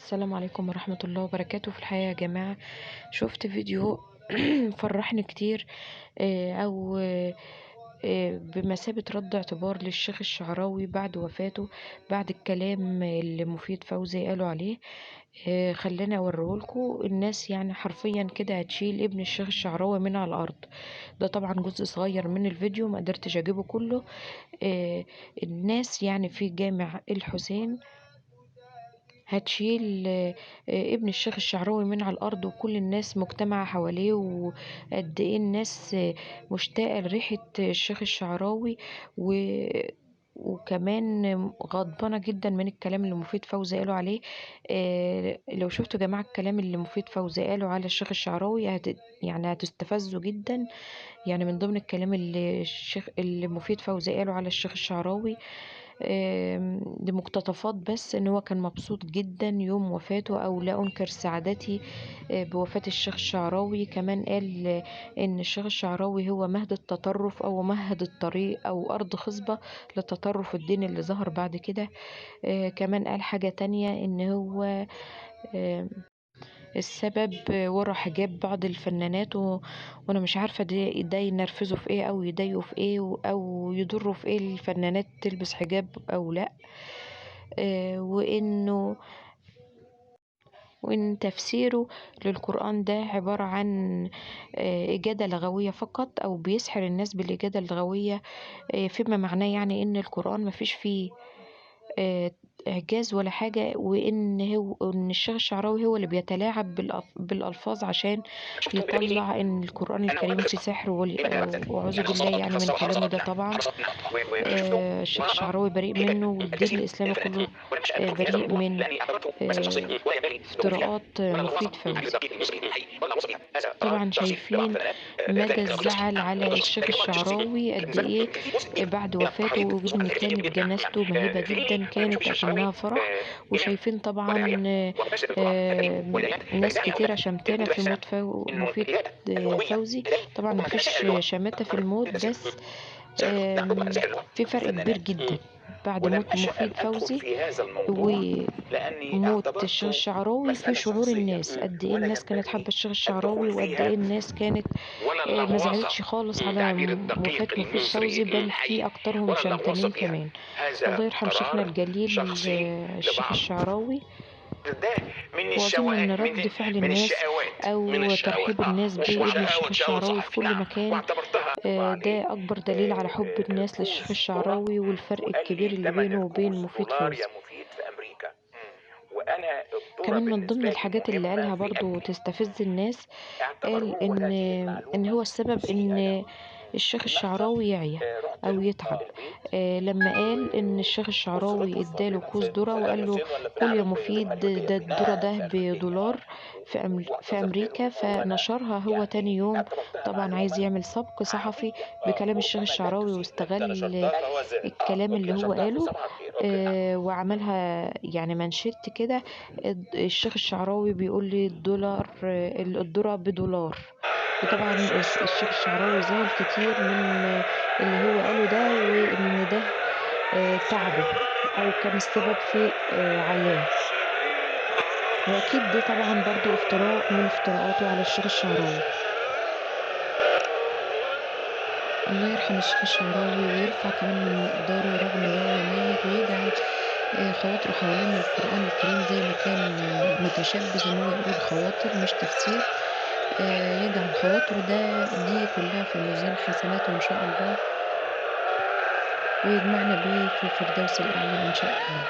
السلام عليكم ورحمة الله وبركاته. في الحقيقة يا جماعة شفت فيديو فرحني كتير، أو بمثابة رد اعتبار للشيخ الشعراوي بعد وفاته، بعد الكلام اللي مفيد فوزي قالوا عليه. خلاني أوريهولكوا الناس، يعني حرفيا كده هتشيل ابن الشيخ الشعراوي من على الأرض. ده طبعا جزء صغير من الفيديو، ما قدرتش أجيبه كله. آه، الناس يعني في جامع الحسين هتشيل ابن الشيخ الشعراوي من على الأرض، وكل الناس مجتمعة حواليه، وقد ايه الناس مشتاقة لريحة الشيخ الشعراوي و وكمان غضبانة جدا من الكلام اللي مفيد فوزي قاله عليه. لو شفتوا يا جماعة الكلام اللي مفيد فوزي قاله على الشيخ الشعراوي يعني هتستفزوا جدا. يعني من ضمن الكلام اللي مفيد فوزي قاله على الشيخ الشعراوي، دي مقتطفات بس، ان هو كان مبسوط جدا يوم وفاته، او لا انكر سعادتي بوفاة الشيخ الشعراوي. كمان قال ان الشيخ الشعراوي هو مهد التطرف، او مهد الطريق، او ارض خصبة للتطرف الديني اللي ظهر بعد كده. كمان قال حاجة تانية، ان هو آه، السبب ورا حجاب بعض الفنانات، وانا مش عارفة ده ينرفزه في ايه، او يضايقه في ايه، او يضره في ايه الفنانات تلبس حجاب او لا. وانه وان تفسيره للقرآن ده عبارة عن إجادة لغوية فقط، او بيسحر الناس بالإجادة اللغوية، فيما معناه يعني ان القرآن مفيش فيه آه، إعجاز ولا حاجة، إن الشيخ الشعراوي هو اللي بيتلاعب بالألفاظ عشان يطلع إن القرآن الكريم فيه سحر، وأعوذ بالله يعني من كلامه ده طبعا. الشيخ الشعراوي بريء منه، والدين الإسلامي كله بريء من افتراءات مفيد فوزي. طبعا شايفين مدى الزعل على الشيخ الشعراوي قد ايه بعد وفاته، وان كانت جنازته مهيبة جدا، كانت اكنها فرح. وشايفين طبعا ناس كتيرة شمتانة في موت مفيد فوزي. طبعا مفيش شماتة في الموت، بس في فرق كبير جدا بعد موت مفيد فوزي وموت الشيخ الشعراوي. في شعور الناس، قد ايه الناس كانت حابة الشيخ الشعراوي، وقد ايه الناس كانت ما زعلتش خالص على وفاة مفيد فوزي، بل في أكترهم شمتانين كمان. الله يرحم شيخنا الجليل الشيخ الشعراوي. وأظن إن رد فعل الناس أو ترحيب الناس بابن الشيخ الشعراوي في كل مكان ده أكبر دليل على حب الناس للشيخ الشعراوي، والفرق الكبير اللي بينه وبين مفيد فوزي. كمان من ضمن الحاجات اللي قالها برضو تستفز الناس، قال ان هو السبب ان الشيخ الشعراوي يعيا او يتعب. لما قال ان الشيخ الشعراوي اداله كوز ذرة وقال له كل يا مفيد، ده الذرة ده بدولار في امريكا، فنشرها هو تاني يوم. طبعا عايز يعمل سبق صحفي بكلام الشيخ الشعراوي، واستغل الكلام اللي هو قاله وعملها يعني منشط كده. الشيخ الشعراوي بيقول لي الذرة بدولار. وطبعا الشيخ الشعراوي زعل كتير من اللي هو قاله ده، وان ده تعبه، او كان السبب في عياه. واكيد ده طبعا برضو افتراء من افتراءاته على الشيخ الشعراوي. الله يرحم الشيخ الشعراوي ويرفع كمان من مقداره رغم ان هو ميت، ويجعل خواطره حوالين القرآن الكريم زي ما كان متشبث ان هو يقول خواطر مش تفسير. يجعل خواطره دي كلها في ميزان حسناته ان شاء الله، ويجمعنا بيه في الفردوس الأعلى إن شاء الله.